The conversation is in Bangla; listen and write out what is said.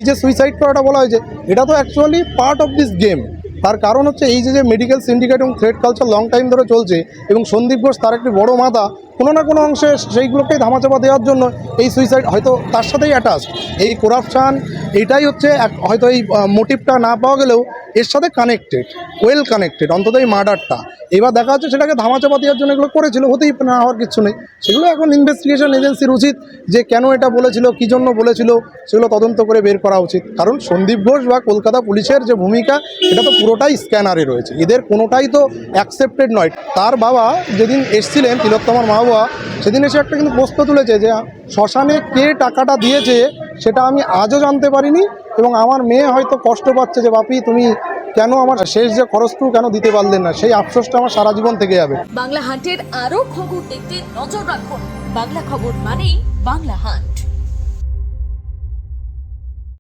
এই যে সুইসাইড করাটা বলা হয়েছে, এটা তো actually part of this game. তার কারণ হচ্ছে এই যে মেডিকেল সিন্ডিকেট এবং থ্রেড কালচার লং টাইম ধরে চলছে, এবং সন্দীপ ঘোষ তার একটি বড় মাথা, কোনো না কোনো অংশে সেইগুলোকেই ধামাচাপা দেওয়ার জন্য এই সুইসাইড হয়তো তার সাথেই অ্যাটাচড। এই করাপশান এইটাই হচ্ছে হয়তো এই মোটিভটা না পাওয়া গেলেও এর সাথে কানেক্টেড, ওয়েল কানেক্টেড, অন্তত এই মার্ডারটা। এবার দেখা যাচ্ছে সেটাকে ধামাচাপা দেওয়ার জন্য এগুলো করেছিল, হতেই না হওয়ার কিছু নেই। সেগুলো এখন ইনভেস্টিগেশন এজেন্সির উচিত যে কেন এটা বলেছিল, কী জন্য বলেছিল, সেগুলো তদন্ত করে বের করা উচিত। কারণ সন্দীপ ঘোষ বা কলকাতা পুলিশের যে ভূমিকা, এটা তো পুরোটাই স্ক্যানারে রয়েছে, এদের কোনোটাই তো অ্যাকসেপ্টেড নয়। তার বাবা যেদিন এসছিলেন, তিলোত্তমার মা বাবা, সেদিন এসে একটা কিন্তু প্রশ্ন তুলেছে যে শ্মশানে কে টাকাটা দিয়েছে সেটা আমি আজও জানতে পারিনি, এবং আমার মেয়ে হয়তো কষ্ট পাচ্ছে যে বাপি তুমি কেন আমার শেষ যে খরচটুকু কেন দিতে পারলেন না, সেই আফসোসটা আমার সারা জীবন থেকে যাবে। বাংলা হান্টের আরো খবর দেখতে নজর রাখুন। বাংলা খবর মানেই বাংলা হান্ট।